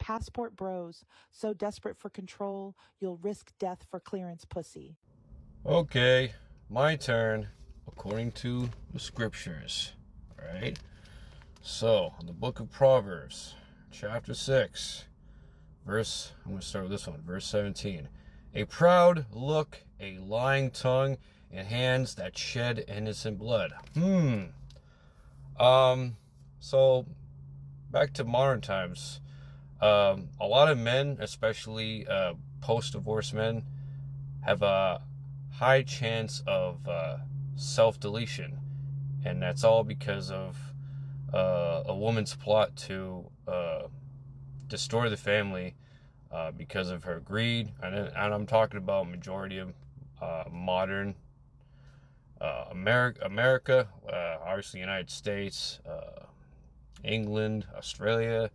passport bros, so desperate for control, you'll risk death for clearance pussy. Okay, my turn, according to the scriptures. All right. So, the book of Proverbs, chapter 6, I'm going to start with this one, verse 17. A proud look, a lying tongue, and hands that shed innocent blood. So, back to modern times. A lot of men, especially post-divorce men, have a high chance of self-deletion. And that's all because of a woman's plot to destroy the family because of her greed. And I'm talking about majority of modern America, obviously United States, England, Australia,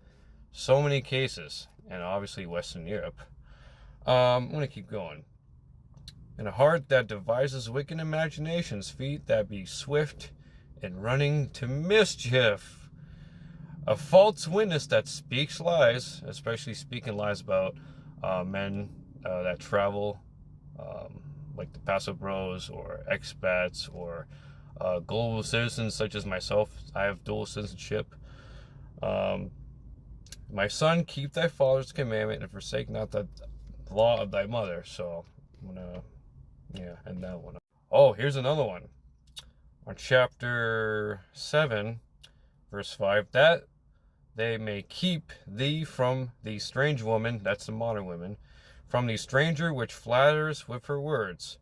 so many cases, and obviously Western Europe. I'm going to keep going. And a heart that devises wicked imaginations, feet that be swift in running to mischief. A false witness that speaks lies, especially speaking lies about men that travel, like the Paso Bros or expats or global citizens such as myself. I have dual citizenship. My son, keep thy father's commandment and forsake not the law of thy mother. So I'm gonna, end that one. Oh, here's another one. On chapter 7, verse 5, that they may keep thee from the strange woman, that's the modern women, from the stranger which flatters with her words.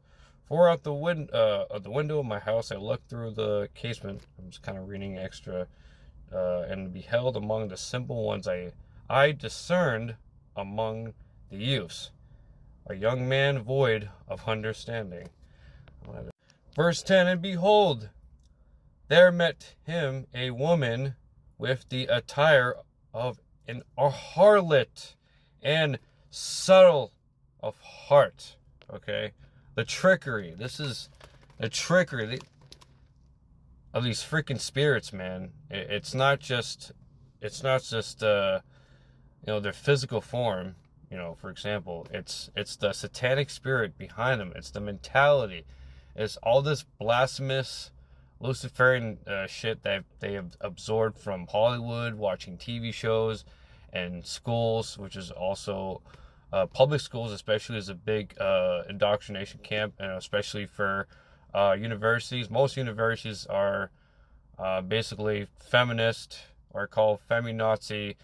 For out the window of my house I looked through the casement. I'm just kind of reading extra. And beheld among the simple ones I discerned among the youths a young man void of understanding. Verse 10, and behold, there met him a woman with the attire of an harlot and subtle of heart. Okay, the trickery. This is the trickery of these freaking spirits, man. It's not just their physical form. For example, it's the satanic spirit behind them. It's the mentality. It's all this blasphemous Luciferian shit that they have absorbed from Hollywood, watching TV shows and schools, which is also public schools especially is a big indoctrination camp, and especially for universities. Most universities are basically feminist or called feminazi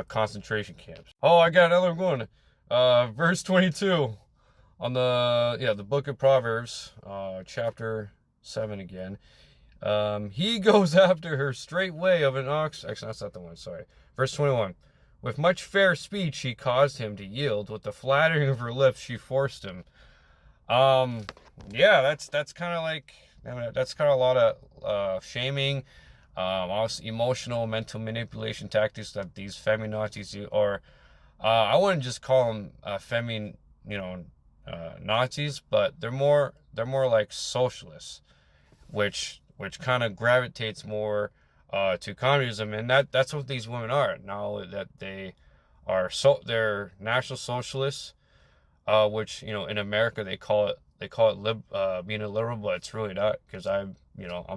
concentration camps. Oh, I got another one. Verse 22 on the book of Proverbs, chapter 7 again. He goes after her straightway of an ox. Actually, that's not the one. Sorry. Verse 21. With much fair speech she caused him to yield. With the flattering of her lips she forced him. That's kind of like, that's kind of a lot of shaming, also emotional, mental manipulation tactics that these feminazis do, or I wouldn't just call them Nazis, but they're more like socialists, which kind of gravitates more to communism, and that's what these women are now. That they are they're National Socialists, which in America they call it being a liberal, but it's really not, because I'm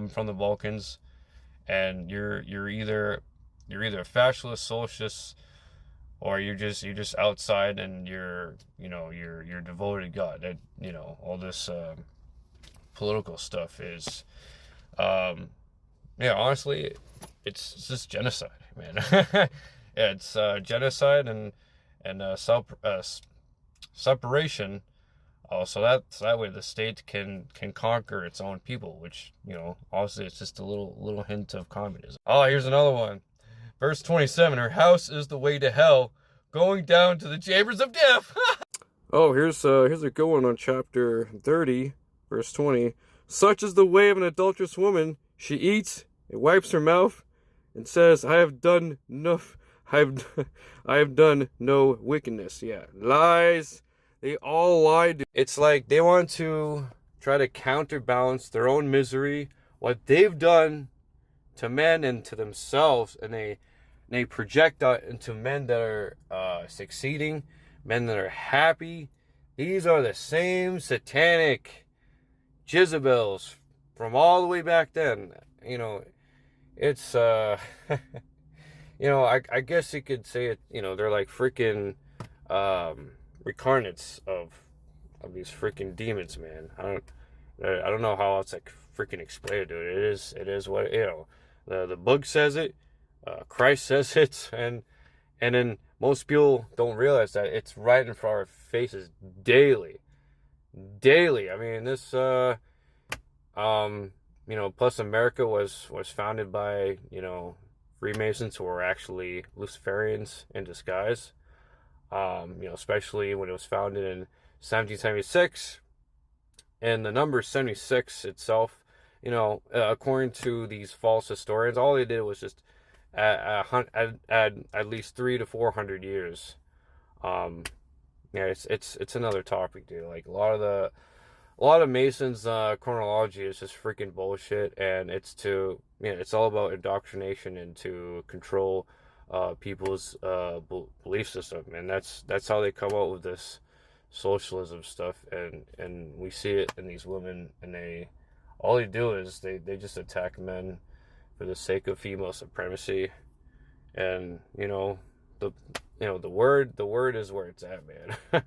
from the Balkans, and you're either a fascist, socialist, or you're just outside and you're devoted to God. That all this political stuff is honestly it's just genocide, man. It's genocide and separation. So that way the state can conquer its own people, which obviously it's just a little hint of communism. Oh, here's another one. Verse 27, her house is the way to hell, going down to the chambers of death. Oh, here's a good one on chapter 30, verse 20. Such is the way of an adulterous woman. She eats, and wipes her mouth, and says, I have done no wickedness. Yeah, lies. They all lie. It's like they want to try to counterbalance their own misery, what they've done to men and to themselves, and they project that into men that are succeeding, men that are happy. These are the same satanic Jezebels from all the way back then. You know, it's you know, I guess you could say it. You know, they're like freaking reincarnates of these freaking demons, man. I don't know how else I freaking explain it, dude. It is what, you know. The book says it, Christ says it, and then most people don't realize that it's right in front of our faces daily. I mean, this you know, plus America was founded by, you know, Freemasons who were actually Luciferians in disguise. You know, especially when it was founded in 1776, and the number 76 itself, you know, according to these false historians, all they did was just add at least 300 to 400 years. Yeah, it's another topic, dude. Like a lot of Masons chronology is just freaking bullshit, and it's to, you know, it's all about indoctrination and to control people's belief system, and that's how they come out with this socialism stuff, and we see it in these women, and all they do is they just attack men for the sake of female supremacy, and you know the word is where it's at, man.